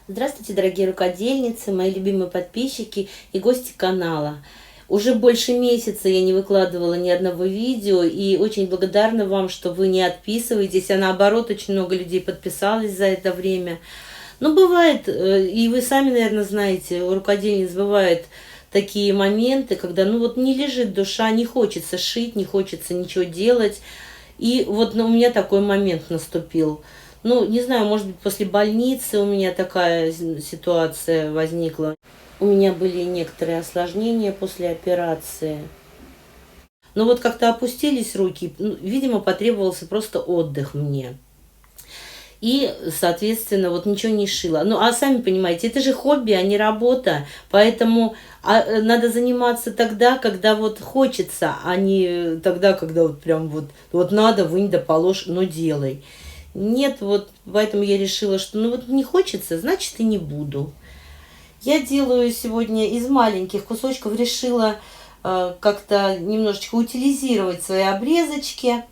Здравствуйте, дорогие рукодельницы, мои любимые подписчики и гости канала. Уже больше месяца я не выкладывала ни одного видео, и очень благодарна вам, что вы не отписываетесь, а наоборот, очень много людей подписалось за это время. Но бывает, и вы сами, наверное, знаете, у рукодельниц бывают такие моменты, когда не лежит душа, не хочется шить, не хочется ничего делать. И вот у меня такой момент наступил. Не знаю, может быть, после больницы у меня такая ситуация возникла. У меня были некоторые осложнения после операции. Но вот как-то опустились руки, видимо, потребовался просто отдых мне. И, соответственно, ничего не шила. А сами понимаете, это же хобби, а не работа. Поэтому надо заниматься тогда, когда хочется, а не тогда, когда прям надо, вынь да положь, но делай. Нет, поэтому я решила, что не хочется, значит и не буду. Я делаю сегодня из маленьких кусочков, решила как-то немножечко утилизировать свои обрезочки.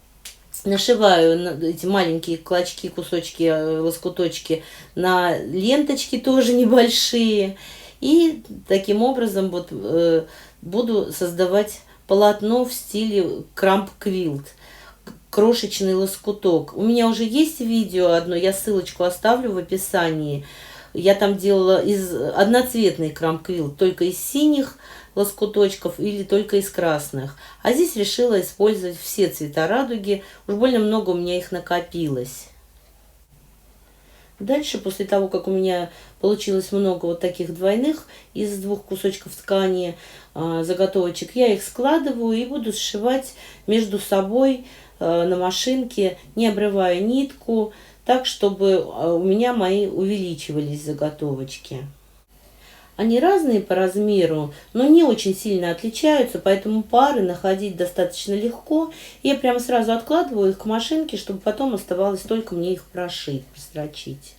Нашиваю эти маленькие клочки, кусочки, лоскуточки на ленточки тоже небольшие. И таким образом буду создавать полотно в стиле крамп-квилт. Крошечный лоскуток. У меня уже есть видео одно, я ссылочку оставлю в описании. Я там делала из одноцветный крамп-квилт, только из синих лоскуточков или только из красных. А здесь решила использовать все цвета радуги. Уж больно много у меня их накопилось. Дальше, после того, как у меня получилось много таких двойных из двух кусочков ткани заготовочек, я их складываю и буду сшивать между собой на машинке, не обрывая нитку, так, чтобы у меня мои увеличивались заготовочки. Они разные по размеру, но не очень сильно отличаются, поэтому пары находить достаточно легко. Я прямо сразу откладываю их к машинке, чтобы потом оставалось только мне их прошить, прострочить.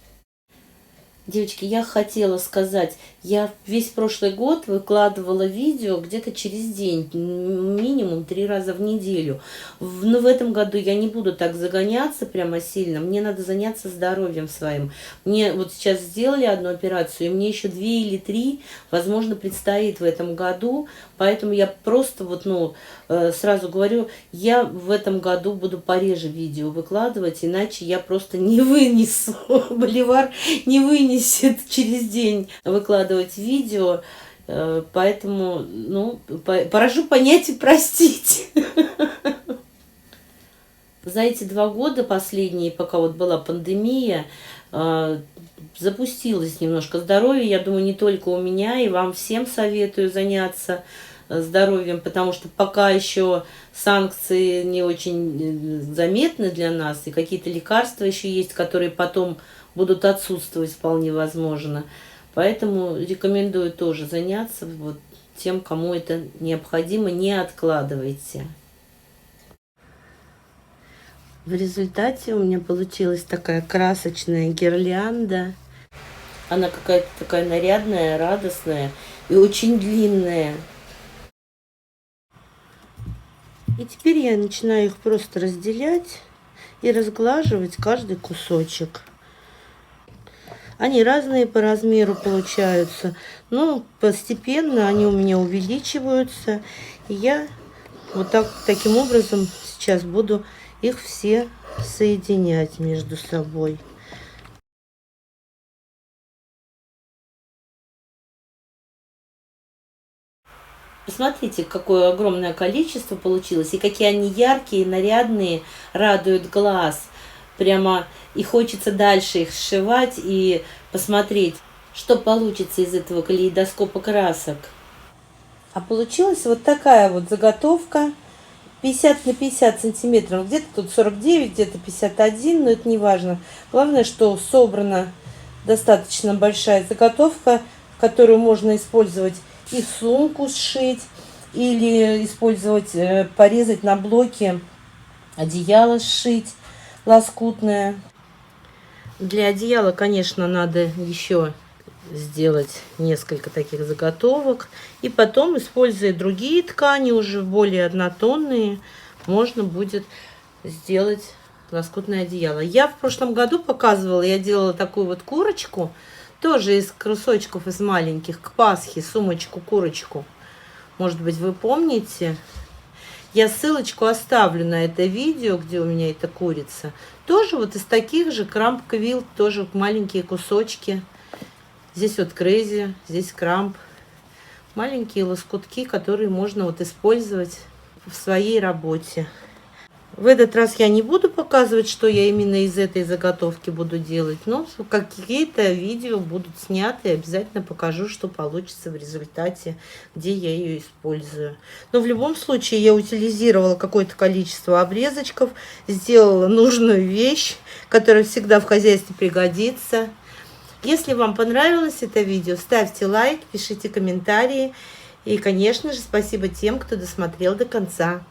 Девочки, я хотела сказать, я весь прошлый год выкладывала видео где-то через день, минимум 3 раза в неделю. Но в этом году я не буду так загоняться прямо сильно, мне надо заняться здоровьем своим. Мне сейчас сделали одну операцию, и мне еще 2 или 3, возможно, предстоит в этом году, поэтому я просто сразу говорю, я в этом году буду пореже видео выкладывать, иначе я просто не вынесу, боливар не вынесет через день выкладывать видео, поэтому, прошу понять и простить. За эти 2 года последние, пока была пандемия, запустилось немножко здоровье. Я думаю, не только у меня, и вам всем советую заняться здоровьем, потому что пока еще санкции не очень заметны для нас, и какие-то лекарства еще есть, которые потом будут отсутствовать вполне возможно. Поэтому рекомендую тоже заняться тем, кому это необходимо, не откладывайте. В результате у меня получилась такая красочная гирлянда. Она какая-то такая нарядная, радостная и очень длинная. И теперь я начинаю их просто разделять и разглаживать каждый кусочек. Они разные по размеру получаются, но постепенно они у меня увеличиваются. И я таким образом сейчас буду их все соединять между собой. Посмотрите, какое огромное количество получилось, и какие они яркие, нарядные, радуют глаз. Прямо и хочется дальше их сшивать и посмотреть, что получится из этого калейдоскопа красок. А получилась такая заготовка 50 на 50 сантиметров. Где-то тут 49, где-то 51, но это не важно. Главное, что собрана достаточно большая заготовка, которую можно использовать и сумку сшить, или использовать, порезать на блоки, одеяло сшить лоскутное. Для одеяла, конечно, надо еще сделать несколько таких заготовок. И потом, используя другие ткани, уже более однотонные, можно будет сделать лоскутное одеяло. Я в прошлом году показывала, я делала такую вот курочку, тоже из кусочков из маленьких, к Пасхе, сумочку-курочку. Может быть, вы помните. Я ссылочку оставлю на это видео, где у меня эта курица. Тоже вот из таких же крамп квилт, тоже маленькие кусочки. Здесь вот крейзи, здесь крамп. Маленькие лоскутки, которые можно вот использовать в своей работе. В этот раз я не буду показывать, что я именно из этой заготовки буду делать, но какие-то видео будут сняты, и обязательно покажу, что получится в результате, где я ее использую. Но в любом случае я утилизировала какое-то количество обрезочков, сделала нужную вещь, которая всегда в хозяйстве пригодится. Если вам понравилось это видео, ставьте лайк, пишите комментарии. И, конечно же, спасибо тем, кто досмотрел до конца.